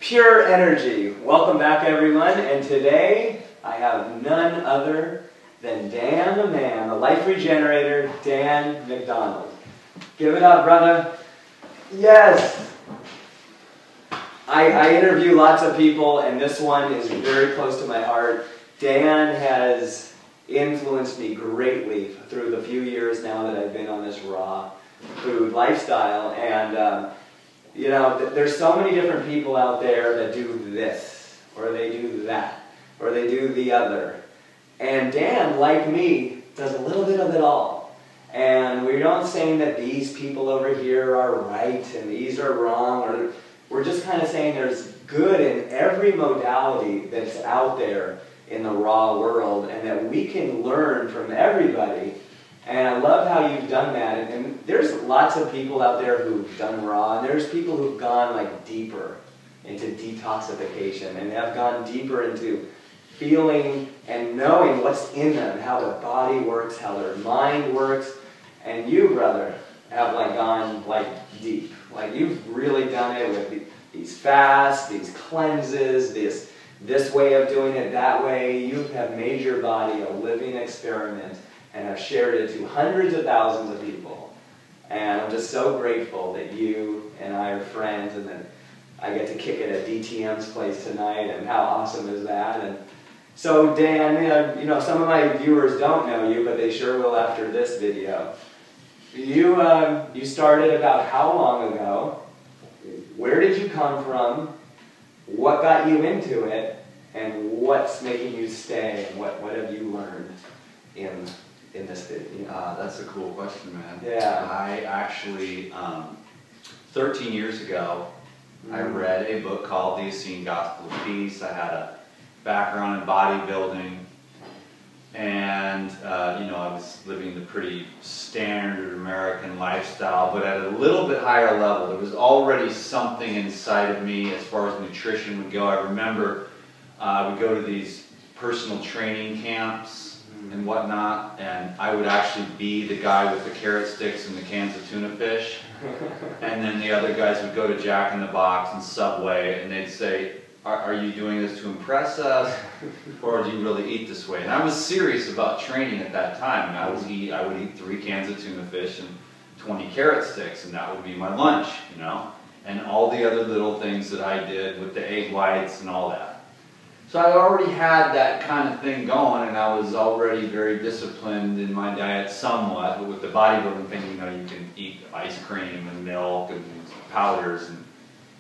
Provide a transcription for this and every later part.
Pure energy. Welcome back, everyone, and today I have none other than Dan the Man, the life regenerator, Dan McDonald. Give it up, brother. Yes! I interview lots of people, and this one is very close to my heart. Dan has influenced me greatly through the few years now that I've been on this raw food lifestyle, and you know, there's so many different people out there that do this, or they do that, or they do the other. And Dan, like me, does a little bit of it all. And we're not saying that these people over here are right and these are wrong, or we're just kind of saying there's good in every modality that's out there in the raw world, and that we can learn from everybody. And I love how you've done that. And there's lots of people out there who've done raw, and there's people who've gone like deeper into detoxification, and have gone deeper into feeling and knowing what's in them, how the body works, how their mind works. And you, brother, have like gone like deep. Like you've really done it with these fasts, these cleanses, this way of doing it, that way. You have made your body a living experiment and have shared it to hundreds of thousands of people. And I'm just so grateful that you and I are friends, and that I get to kick it at DTM's place tonight, and how awesome is that? And so Dan, you know, some of my viewers don't know you, but they sure will after this video. You started about how long ago? Where did you come from? What got you into it? And what's making you stay? And what have you learned in this video? That's a cool question, man. Yeah. I actually, 13 years ago, I read a book called The Essene Gospel of Peace. I had a background in bodybuilding, and you know, I was living the pretty standard American lifestyle, but at a little bit higher level. There was already something inside of me as far as nutrition would go. I remember I would go to these personal training camps and whatnot, and I would actually be the guy with the carrot sticks and the cans of tuna fish, and then the other guys would go to Jack in the Box and Subway, and they'd say, are you doing this to impress us, or do you really eat this way? And I was serious about training at that time, and I would eat 3 cans of tuna fish and 20 carrot sticks, and that would be my lunch, you know, and all the other little things that I did with the egg whites and all that. So I already had that kind of thing going, and I was already very disciplined in my diet somewhat. But with the bodybuilding thing, you know, you can eat ice cream and milk and powders, and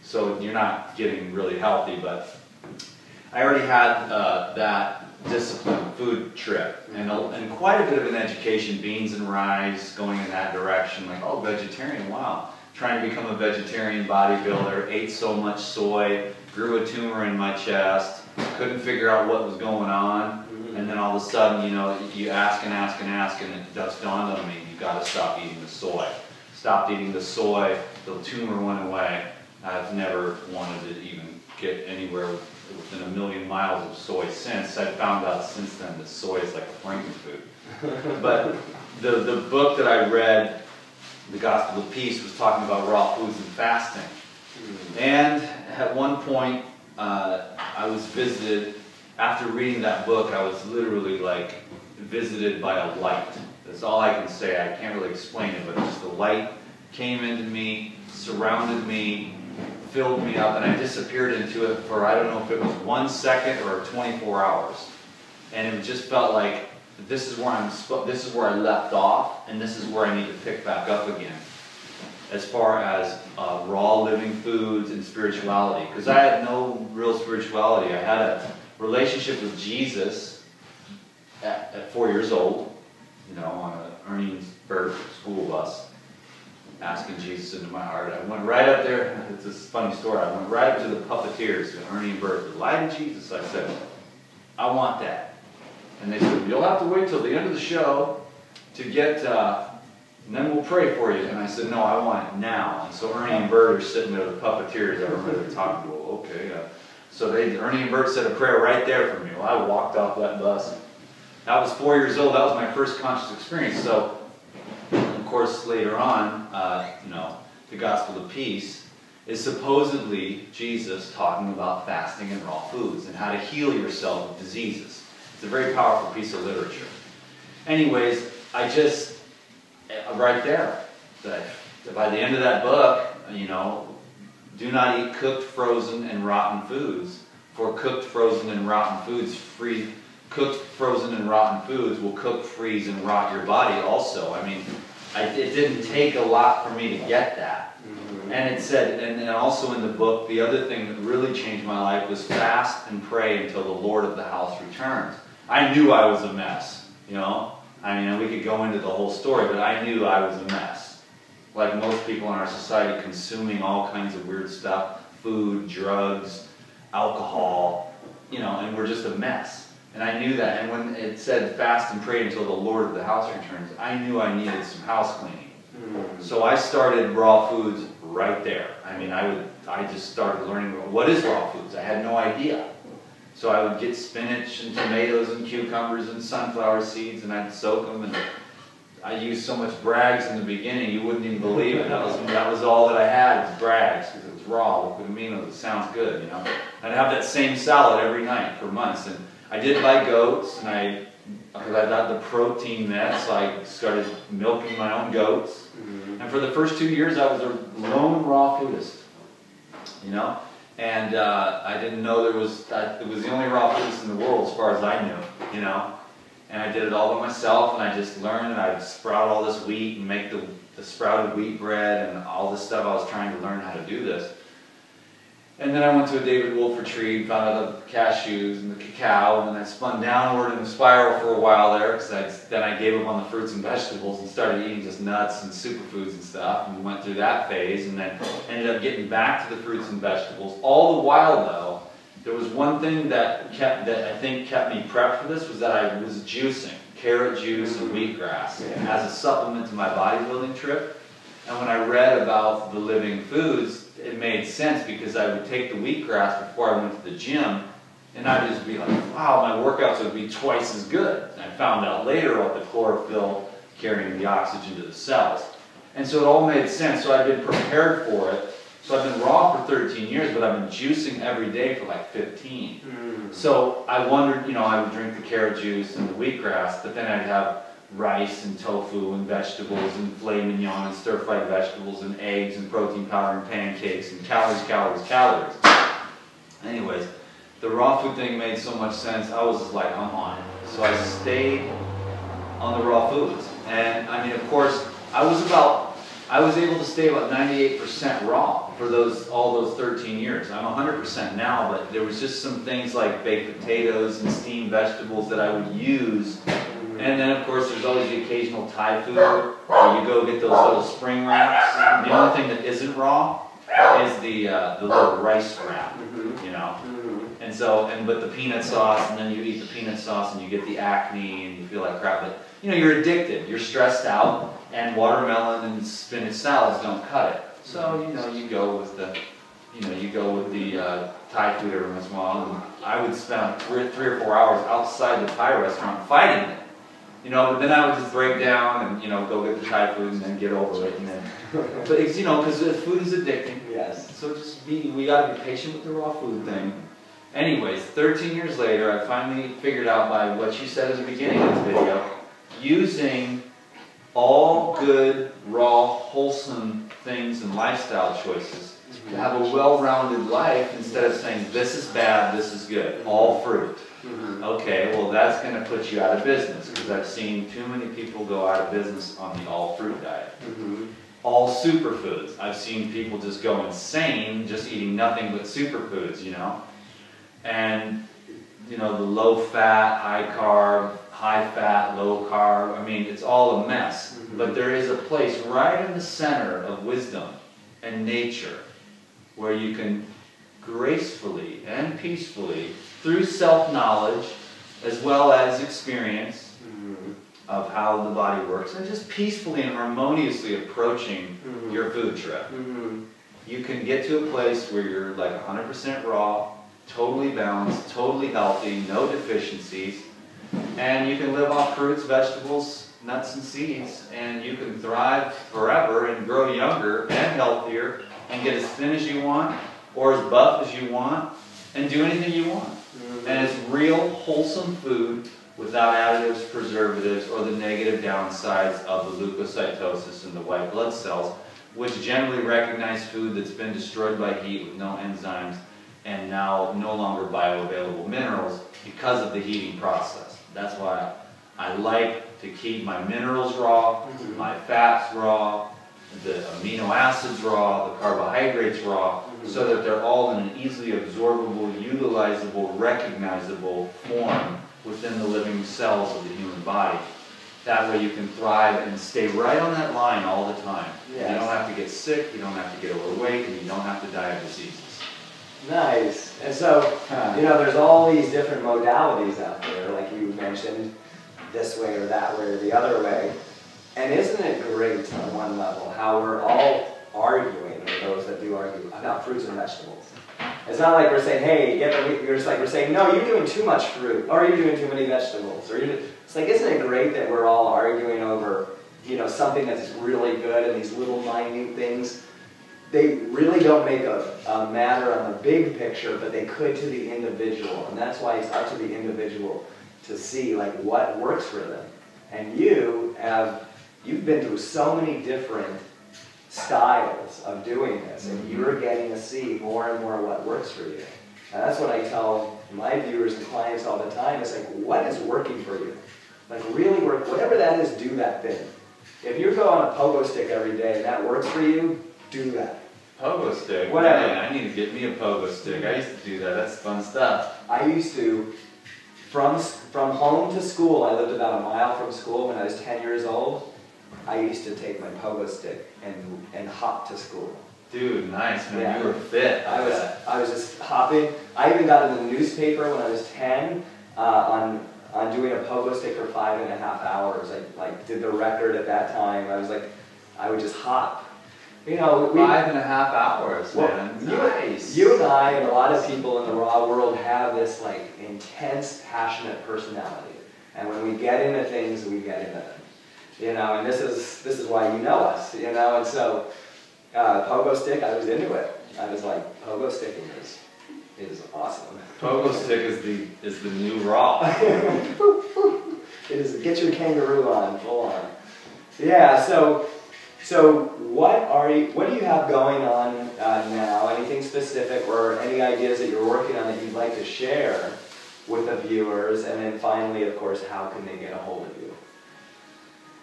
so you're not getting really healthy. But I already had that disciplined food trip, and quite a bit of an education, beans and rice, going in that direction. Like, oh, vegetarian, wow. Trying to become a vegetarian bodybuilder, ate so much soy, grew a tumor in my chest. Couldn't figure out what was going on, and then all of a sudden, you know, you ask and ask and ask, and it just dawned on me, you got to stop eating the soy. Stopped eating the soy, the tumor went away. I've never wanted to even get anywhere within a million miles of soy since. I found out since then that soy is like a frankenfood. But the book that I read, The Gospel of Peace, was talking about raw foods and fasting. And at one point, I was visited, after reading that book, I was literally like visited by a light. That's all I can say. I can't really explain it, but just the light came into me, surrounded me, filled me up, and I disappeared into it for, I don't know if it was 1 second or 24 hours. And it just felt like this is where I left off, and this is where I need to pick back up again, as far as raw living foods and spirituality. Because I had no real spirituality. I had a relationship with Jesus at 4 years old, you know, on an Ernie Burt school bus, asking Jesus into my heart. I went right up there. It's a funny story. I went right up to the puppeteers, to Ernie and Burt. Lie to Jesus. I said, I want that. And they said, you'll have to wait till the end of the show to get... and then we'll pray for you. And I said, no, I want it now. And so Ernie and Bert are sitting there, the puppeteers. I remember talking to them. Okay. So Ernie and Bert said a prayer right there for me. Well, I walked off that bus. I was 4 years old. That was my first conscious experience. So, of course, later on, you know, the Gospel of Peace is supposedly Jesus talking about fasting and raw foods and how to heal yourself of diseases. It's a very powerful piece of literature. Anyways, I just, right there, by the end of that book, you know, do not eat cooked, frozen, and rotten foods. For cooked, frozen, and rotten foods cooked, frozen, and rotten foods will cook, freeze, and rot your body also. I mean, it didn't take a lot for me to get that. And it said, and also in the book, the other thing that really changed my life was fast and pray until the Lord of the house returns. I knew I was a mess, you know. I mean, we could go into the whole story, but I knew I was a mess. Like most people in our society, consuming all kinds of weird stuff, food, drugs, alcohol, you know, and we're just a mess. And I knew that. And when it said fast and pray until the Lord of the house returns, I knew I needed some house cleaning. So I started raw foods right there. I mean, I just started learning what is raw foods. I had no idea. So I would get spinach and tomatoes and cucumbers and sunflower seeds, and I'd soak them. And I used so much Bragg's in the beginning, you wouldn't even believe it. That was all that I had, was Bragg's, because it was raw. Look what I mean, it sounds good, you know. I'd have that same salad every night for months. And I did buy goats, and because I got the protein net, so I started milking my own goats. And for the first 2 years, I was a lone raw foodist, you know. And I didn't know it was the only raw foodist in the world as far as I knew, you know. And I did it all by myself, and I just learned, and I'd sprout all this wheat and make the sprouted wheat bread and all this stuff. I was trying to learn how to do this. And then I went to a David Wolf retreat, found out the cashews and the cacao, and then I spun downward in a spiral for a while there, because then I gave up on the fruits and vegetables and started eating just nuts and superfoods and stuff, and went through that phase, and then ended up getting back to the fruits and vegetables. All the while, though, there was one thing that I think kept me prepped for this, was that I was juicing carrot juice and wheatgrass as a supplement to my bodybuilding trip. And when I read about the living foods, it made sense, because I would take the wheatgrass before I went to the gym, and I'd just be like, wow, my workouts would be twice as good. And I found out later what the chlorophyll carrying the oxygen to the cells. And so it all made sense. So I've been prepared for it. So I've been raw for 13 years, but I've been juicing every day for like 15. So I wondered, you know, I would drink the carrot juice and the wheatgrass, but then I'd have rice and tofu and vegetables and filet mignon and stir-fried vegetables and eggs and protein powder and pancakes and calories, calories, calories. Anyways, the raw food thing made so much sense, I was just like, I'm on it. So I stayed on the raw foods. And I mean, of course, I was able to stay about 98% raw for all those 13 years. I'm 100% now, but there was just some things like baked potatoes and steamed vegetables that I would use. And then, of course, there's always the occasional Thai food where you go get those little spring wraps. The only thing that isn't raw is the little rice wrap, you know. And so, but the peanut sauce, and then you eat the peanut sauce and you get the acne and you feel like crap. But, you know, you're addicted, you're stressed out, and watermelon and spinach salads don't cut it. So, you know, you go with the Thai food every once in a while. And I would spend 3 or 4 hours outside the Thai restaurant fighting it. You know, but then I would just break down and, you know, go get the Thai food and then get over it. And then, but it's, you know, because food is addicting. Yes. So we got to be patient with the raw food thing. Anyways, 13 years later, I finally figured out, by what you said at the beginning of this video, using all good, raw, wholesome things and lifestyle choices to have a well-rounded life, instead of saying, this is bad, this is good, all fruit. Okay, well, that's going to put you out of business, because I've seen too many people go out of business on the all-fruit diet. All superfoods. I've seen people just go insane just eating nothing but superfoods, you know. And, you know, the low-fat, high-carb, high-fat, low-carb, I mean, it's all a mess. But there is a place right in the center of wisdom and nature where you can gracefully and peacefully, through self-knowledge as well as experience of how the body works, and just peacefully and harmoniously approaching your food trip, you can get to a place where you're like 100% raw, totally balanced, totally healthy, no deficiencies, and you can live off fruits, vegetables, nuts and seeds, and you can thrive forever and grow younger and healthier and get as thin as you want, or as buff as you want, and do anything you want. And it's real, wholesome food without additives, preservatives, or the negative downsides of the leukocytosis in the white blood cells, which generally recognize food that's been destroyed by heat with no enzymes and now no longer bioavailable minerals because of the heating process. That's why I like to keep my minerals raw, my fats raw, the amino acids raw, the carbohydrates raw, so that they're all in an easily absorbable, utilizable, recognizable form within the living cells of the human body. That way you can thrive and stay right on that line all the time. Yes. You don't have to get sick, you don't have to get overweight, and you don't have to die of diseases. Nice. And so, you know, there's all these different modalities out there, like you mentioned, this way or that way or the other way. And isn't it great on one level how we're all arguing, or those that do argue, about fruits and vegetables? It's not like we're saying, hey, you're just like we're saying, no, you're doing too much fruit, or you're doing too many vegetables. Or it's like, isn't it great that we're all arguing over, you know, something that's really good and these little minute things? They really don't make a matter on the big picture, but they could to the individual. And that's why it's up to the individual to see like what works for them. And you've been through so many different styles of doing this, and you're getting to see more and more what works for you. And that's what I tell my viewers and clients all the time. It's like, what is working for you? Like really work, whatever that is, do that thing. If you go on a pogo stick every day and that works for you, do that. Pogo stick? Whatever. Man, I need to get me a pogo stick. I used to do that. That's fun stuff. I used to, from home to school, I lived about a mile from school when I was 10 years old. I used to take my pogo stick and hop to school. Dude, nice, man. Yeah. You were fit. I was just hopping. I even got in the newspaper when I was 10 on doing a pogo stick for 5.5 hours. I did the record at that time. I would just hop. You know, 5.5 hours, man. Nice. You and I and a lot of people in the raw world have this like intense, passionate personality, and when we get into things, we get into them. You know, and this is why you know us. You know, and so pogo stick, I was into it. I was like, pogo sticking is awesome. Pogo stick is the new raw. It is get your kangaroo on, full on. Yeah. So what do you have going on now? Anything specific or any ideas that you're working on that you'd like to share with the viewers? And then finally, of course, how can they get a hold of you?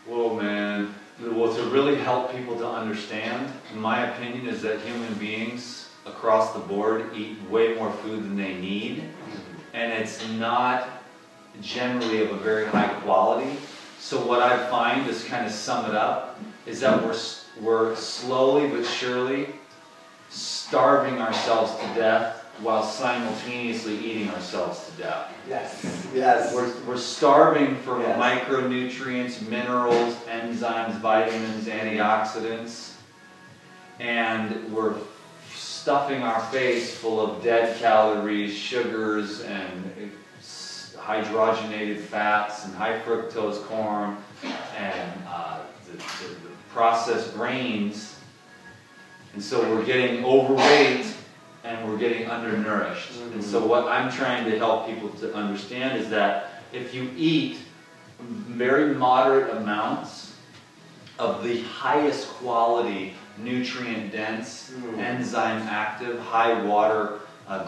Well, man, to really help people to understand, in my opinion, is that human beings across the board eat way more food than they need, and it's not generally of a very high quality. So what I find, just kind of sum it up, is that we're slowly but surely starving ourselves to death while simultaneously eating ourselves to death. Yes. Yes. We're starving for micronutrients, minerals, enzymes, vitamins, antioxidants, and we're stuffing our face full of dead calories, sugars, and hydrogenated fats, and high fructose corn, and the processed grains. And so we're getting overweight and we're getting undernourished. And so what I'm trying to help people to understand is that if you eat very moderate amounts of the highest quality, nutrient-dense, enzyme-active, high-water,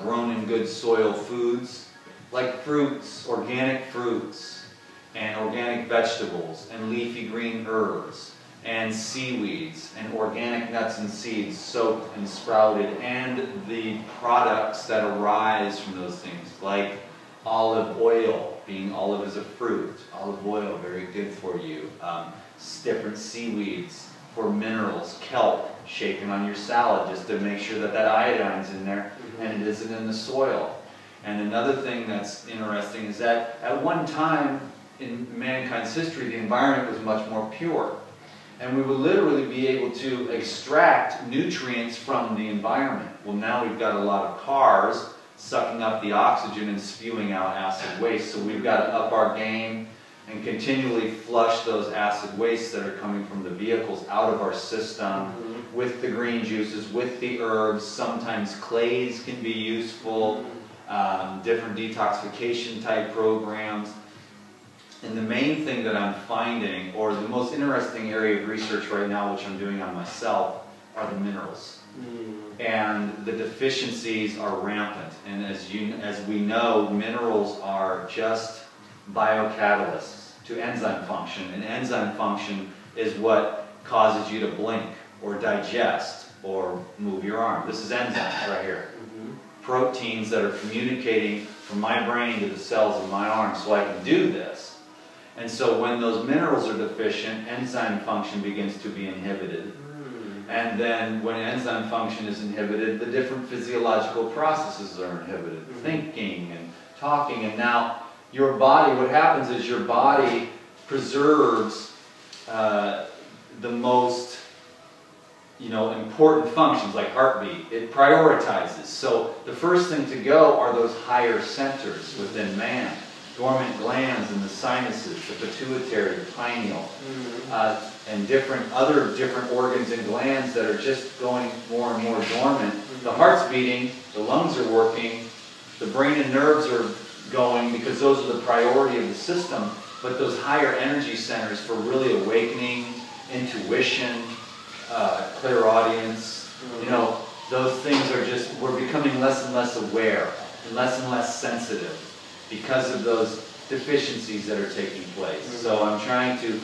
grown in good soil foods, like fruits, organic fruits, and organic vegetables, and leafy green herbs, and seaweeds, and organic nuts and seeds soaked and sprouted, and the products that arise from those things, like olive oil, being olive is a fruit, olive oil, very good for you, different seaweeds for minerals, kelp, shaken on your salad just to make sure that that iodine's in there and it isn't in the soil. And another thing that's interesting is that at one time in mankind's history, the environment was much more pure. And we would literally be able to extract nutrients from the environment. Well, now we've got a lot of cars sucking up the oxygen and spewing out acid waste. So we've got to up our game and continually flush those acid wastes that are coming from the vehicles out of our system with the green juices, with the herbs. Sometimes clays can be useful, different detoxification type programs. And the main thing that I'm finding, or the most interesting area of research right now, which I'm doing on myself, are the minerals. And the deficiencies are rampant. And as we know, minerals are just biocatalysts to enzyme function. And enzyme function is what causes you to blink or digest or move your arm. This is enzymes right here. Proteins that are communicating from my brain to the cells in my arm so I can do this. And so when those minerals are deficient, enzyme function begins to be inhibited. And then when enzyme function is inhibited, the different physiological processes are inhibited. Thinking and talking. And now your body, what happens is your body preserves the most important functions like heartbeat. It prioritizes. So the first thing to go are those higher centers within man. Dormant glands in the sinuses, the pituitary, the pineal, and different organs and glands that are just going more and more dormant. The heart's beating, the lungs are working, the brain and nerves are going because those are the priority of the system. But those higher energy centers for really awakening, intuition, clairaudience, those things are just, we're becoming less and less aware and less sensitive because of those deficiencies that are taking place. So I'm trying to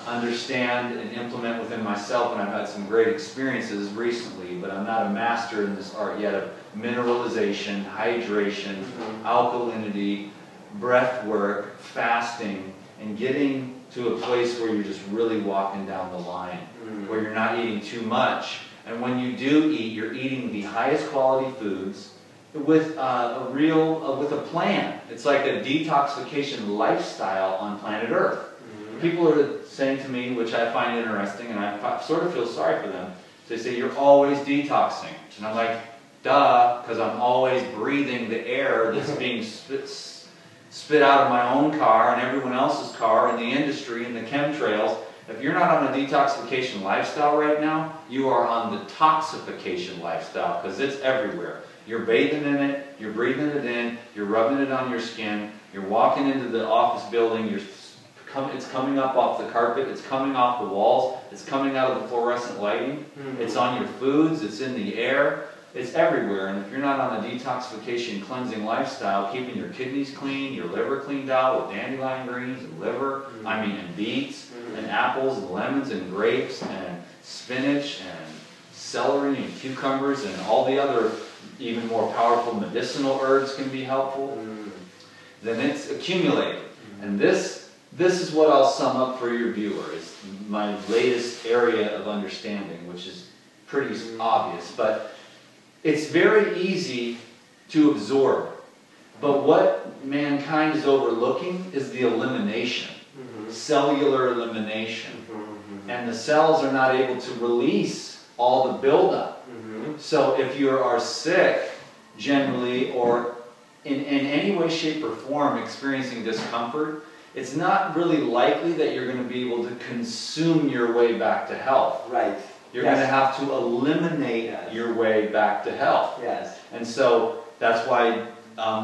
understand and implement within myself, and I've had some great experiences recently, but I'm not a master in this art yet of mineralization, hydration, alkalinity, breath work, fasting, and getting to a place where you're just really walking down the line, where you're not eating too much. And when you do eat, you're eating the highest quality foods, with with a plan. It's like a detoxification lifestyle on planet Earth. People are saying to me, which I find interesting, and I sort of feel sorry for them, they say, you're always detoxing. And I'm like, duh, because I'm always breathing the air that's being spit out of my own car and everyone else's car and the industry and the chemtrails. If you're not on a detoxification lifestyle right now, you are on the toxification lifestyle, because it's everywhere. You're bathing in it, you're breathing it in, you're rubbing it on your skin, you're walking into the office building, it's coming up off the carpet, it's coming off the walls, it's coming out of the fluorescent lighting, it's on your foods, it's in the air, it's everywhere. And if you're not on a detoxification cleansing lifestyle, keeping your kidneys clean, your liver cleaned out with dandelion greens and and beets and apples and lemons and grapes and spinach and celery and cucumbers and all the other even more powerful medicinal herbs can be helpful, then it's accumulated. And this is what I'll sum up for your viewer, is my latest area of understanding, which is pretty obvious, but it's very easy to absorb. But what mankind is overlooking is the elimination, cellular elimination. And the cells are not able to release all the buildup. So if you are sick, generally, or in any way, shape, or form experiencing discomfort, it's not really likely that you're going to be able to consume your way back to health. Right. You're going to have to eliminate your way back to health. Yes. And so that's why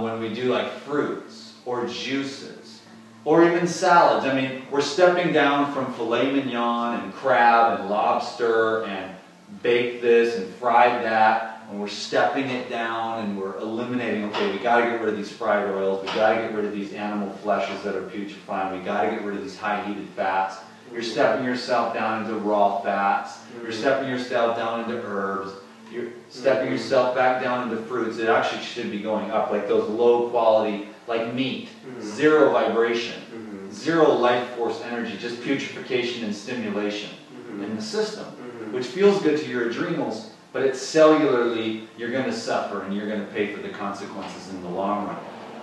when we do like fruits or juices or even salads, I mean, we're stepping down from filet mignon and crab and lobster and bake this and fried that, and we're stepping it down and we're eliminating, okay, we got to get rid of these fried oils, we got to get rid of these animal fleshes that are putrefying, we got to get rid of these high heated fats. You're stepping yourself down into raw fats, you're stepping yourself down into herbs, you're stepping yourself back down into fruits. It actually should be going up, like those low quality, like meat, zero vibration, zero life force energy, just putrefaction and stimulation in the system, which feels good to your adrenals, but it's cellularly, you're going to suffer and you're going to pay for the consequences in the long run.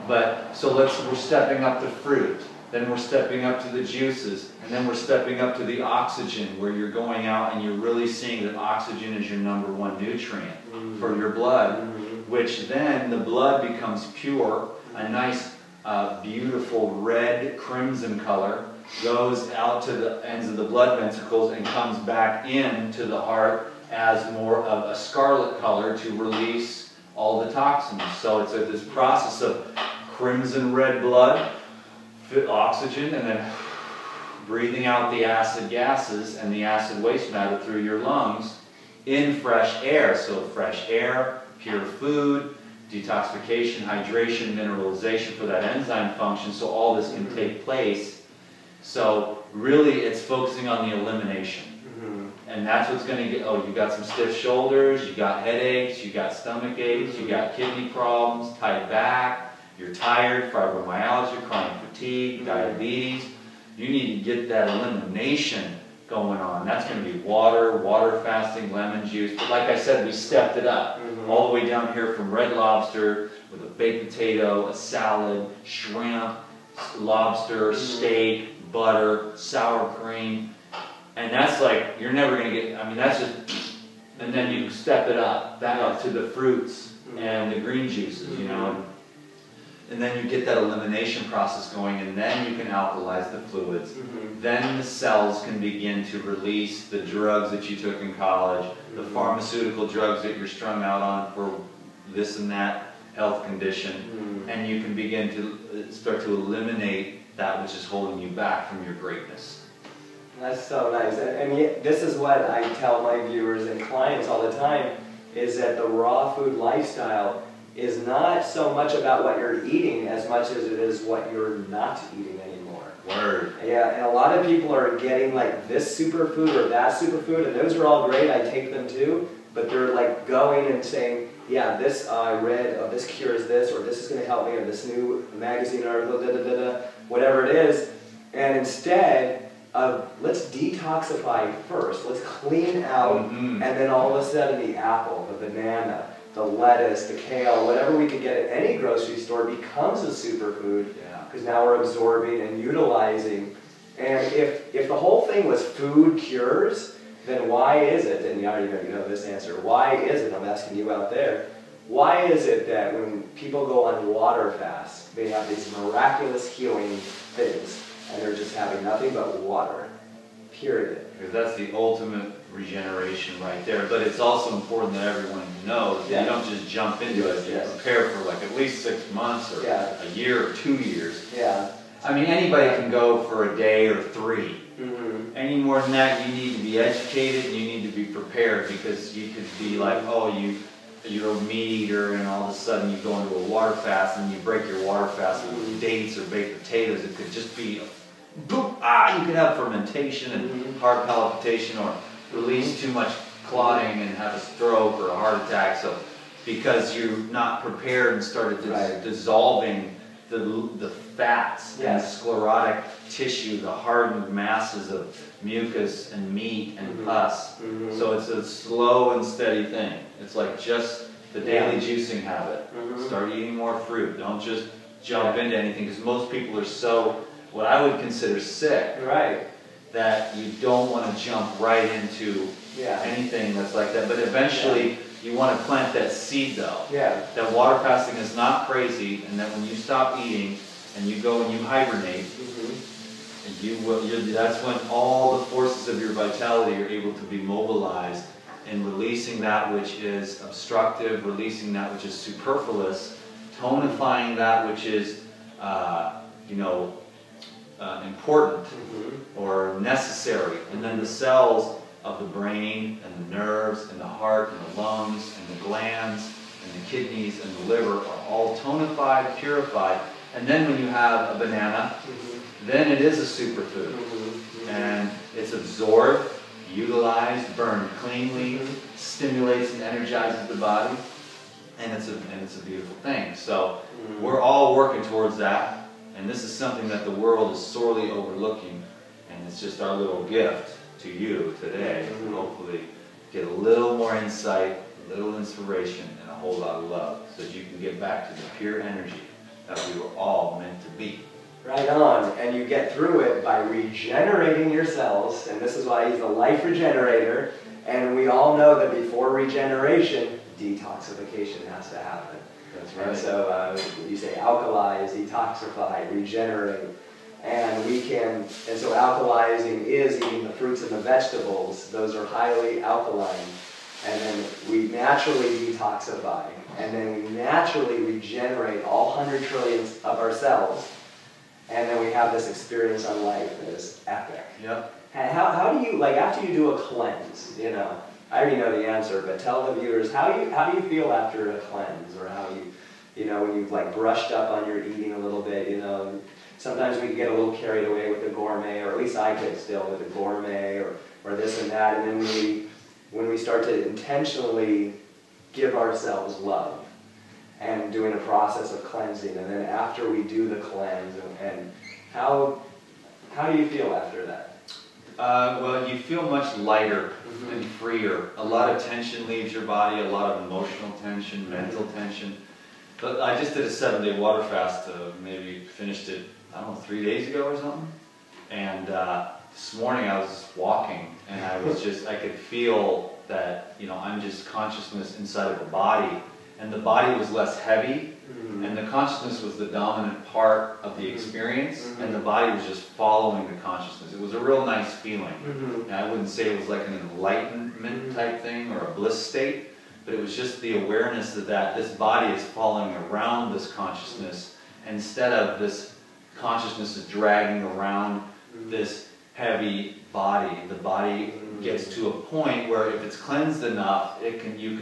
But, so we're stepping up to fruit, then we're stepping up to the juices, and then we're stepping up to the oxygen, where you're going out and you're really seeing that oxygen is your #1 nutrient for your blood, which then the blood becomes pure, a nice, beautiful red crimson color, goes out to the ends of the blood ventricles and comes back into the heart as more of a scarlet color to release all the toxins. So it's this process of crimson red blood, oxygen, and then breathing out the acid gases and the acid waste matter through your lungs in fresh air. So fresh air, pure food, detoxification, hydration, mineralization for that enzyme function, so all this can take place. So really it's focusing on the elimination. And that's what's going to get, oh, you got some stiff shoulders, you got headaches, you got stomach aches, you got kidney problems, tight back, you're tired, fibromyalgia, chronic fatigue, diabetes. You need to get that elimination going on. That's going to be water fasting, lemon juice. But like I said, we stepped it up. All the way down here from red lobster with a baked potato, a salad, shrimp, lobster, steak, butter, sour cream. And that's like, you're never going to get, I mean, that's just, and then you step it up, back up to the fruits and the green juices, you know. And then you get that elimination process going, and then you can alkalize the fluids. Then the cells can begin to release the drugs that you took in college, the pharmaceutical drugs that you're strung out on for this and that health condition, and you can begin to start to eliminate that which is holding you back from your greatness. That's so nice. And yet, this is what I tell my viewers and clients all the time, is that the raw food lifestyle is not so much about what you're eating as much as it is what you're not eating anymore. Word. Yeah, and a lot of people are getting like this superfood or that superfood, and those are all great, I take them too, but they're like going and saying, yeah, this I read, oh, this cures this, or this is going to help me, or this new magazine article, whatever it is, and instead, let's detoxify first. Let's clean out, and then all of a sudden the apple, the banana, the lettuce, the kale, whatever we could get at any grocery store becomes a superfood, because now we're absorbing and utilizing. And if the whole thing was food cures, then why is it, and you already know this answer, why is it, I'm asking you out there, why is it that when people go on water fasts, they have these miraculous healing things, and they're just having nothing but water, period? Because that's the ultimate regeneration right there. But it's also important that everyone knows that you don't just jump into it. You prepare for like at least 6 months or a year or 2 years. I mean, anybody can go for a day or 3. Any more than that, you need to be educated and you need to be prepared, because you could be like, oh, you're a meat eater, and all of a sudden you go into a water fast and you break your water fast with dates or baked potatoes. It could just be, boom, you could have fermentation and heart palpitation, or release too much clotting and have a stroke or a heart attack. So because you're not prepared and started dissolving the fats and the sclerotic tissue, the hardened masses of mucus and meat and pus. So it's a slow and steady thing. It's like just the daily juicing habit. Start eating more fruit. Don't just jump into anything, because most people are so, what I would consider sick, that you don't want to jump right into anything that's like that. But eventually you want to plant that seed, though. That water fasting is not crazy, and that when you stop eating and you go and you hibernate, and that's when all the forces of your vitality are able to be mobilized in releasing that which is obstructive, releasing that which is superfluous, tonifying that which is, important or necessary, and then the cells of the brain and the nerves and the heart and the lungs and the glands and the kidneys and the liver are all tonified, purified, and then when you have a banana, then it is a superfood, and it's absorbed, utilized, burned cleanly, stimulates and energizes the body, and it's a beautiful thing. So we're all working towards that. And this is something that the world is sorely overlooking, and it's just our little gift to you today. Hopefully get a little more insight, a little inspiration, and a whole lot of love, so that you can get back to the pure energy that we were all meant to be. Right on. And you get through it by regenerating your cells, and this is why he's a life regenerator. And we all know that before regeneration, detoxification has to happen. That's right. And so you say alkalize, detoxify, regenerate, and so alkalizing is eating the fruits and the vegetables. Those are highly alkaline. and then we naturally detoxify, and then we naturally regenerate all 100 trillions of ourselves, and then we have this experience on life that is epic. Yep. And how do you, like, after you do a cleanse, you know, I already know the answer, but tell the viewers, how do you feel after a cleanse, or how you know, when you've like brushed up on your eating a little bit, you know, sometimes we can get a little carried away with the gourmet, or at least I could still with the gourmet, or this and that, and then when we start to intentionally give ourselves love, and doing a process of cleansing, and then after we do the cleanse, and how do you feel after that? Well, you feel much lighter and freer. A lot of tension leaves your body, a lot of emotional tension, mental tension. But I just did a 7-day water fast, maybe finished it, I don't know, 3 days ago or something. And this morning I was walking, and I could feel that, you know, I'm just consciousness inside of the body. And the body was less heavy, and the consciousness was the dominant part of the experience, and the body was just following the consciousness. It was a real nice feeling. And I wouldn't say it was like an enlightenment type thing or a bliss state, but it was just the awareness that this body is following around this consciousness, instead of this consciousness is dragging around this heavy body. The body gets to a point where if it's cleansed enough, you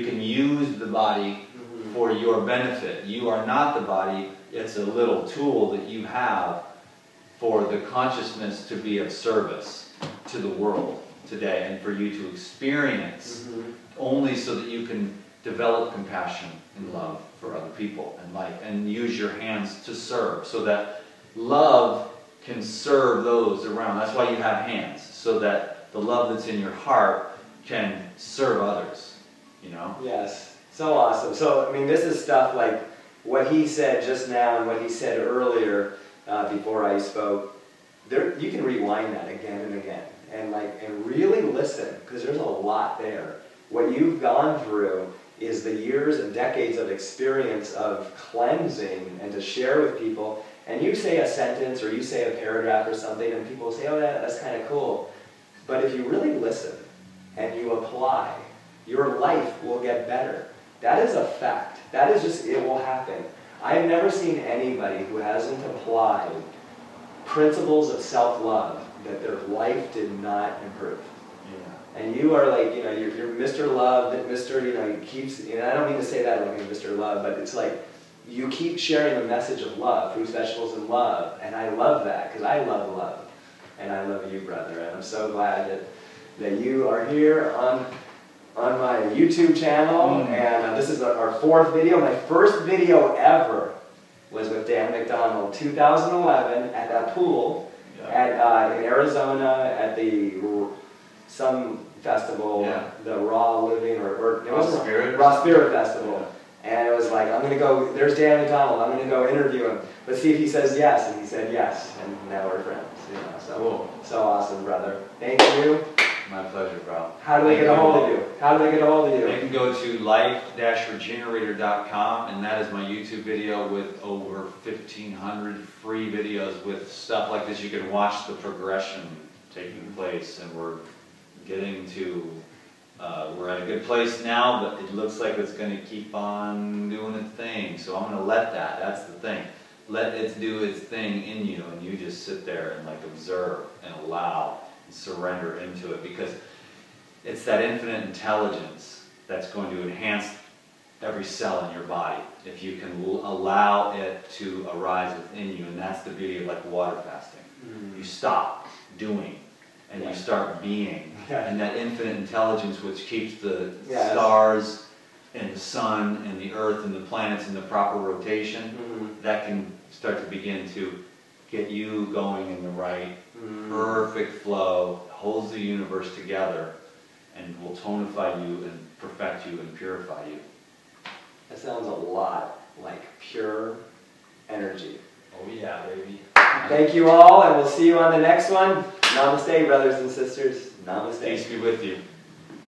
can use the body for your benefit. You are not the body. It's a little tool that you have for the consciousness to be of service to the world today, and for you to experience only so that you can develop compassion and love for other people and life, and use your hands to serve, so that love can serve those around. That's why you have hands, so that the love that's in your heart can serve others, you know? Yes. So awesome. So, I mean, this is stuff like what he said just now and what he said earlier before I spoke. You can rewind that again and again, and really listen, because there's a lot there. What you've gone through is the years and decades of experience of cleansing, and to share with people. And you say a sentence or you say a paragraph or something, and people say, "Oh, that's kind of cool." But if you really listen and you apply, your life will get better. That is a fact. That is just, it will happen. I've never seen anybody who hasn't applied principles of self-love that their life did not improve. Yeah. And you are like, you know, you're Mr. Love, that Mr., you know, he keeps, you know, I don't mean to say that like Mr. Love, but it's like, you keep sharing the message of love, fruits, vegetables, and love. And I love that, because I love love. And I love you, brother. And I'm so glad that you are here on my YouTube channel, and this is our 4th video. My first video ever was with Dan McDonald, 2011, at that pool in Arizona at some festival, the Raw Living, or it was Raw Spirit Festival. And it was like, I'm going to go, there's Dan McDonald, I'm going to go interview him. Let's see if he says yes. And he said yes, and now we're friends. You know, so awesome, brother. Thank you. My pleasure, bro. How do they get a hold of you? How do they get a hold of you? They can go to life-regenerator.com, and that is my YouTube video with over 1,500 free videos with stuff like this. You can watch the progression taking place, and we're getting to, we're at a good place now, but it looks like it's going to keep on doing its thing. So I'm going to let that's the thing. Let it do its thing in you, and you just sit there and like observe and allow. Surrender into it, because it's that infinite intelligence that's going to enhance every cell in your body if you can allow it to arise within you. And that's the beauty of like water fasting. You stop doing and you start being, and that infinite intelligence which keeps the stars and the sun and the earth and the planets in the proper rotation, that can start to begin to get you going in the right perfect flow, holds the universe together, and will tonify you and perfect you and purify you. That sounds a lot like pure energy. Oh yeah, baby. Thank you all, and we'll see you on the next one. Namaste, brothers and sisters. Namaste. Peace be with you.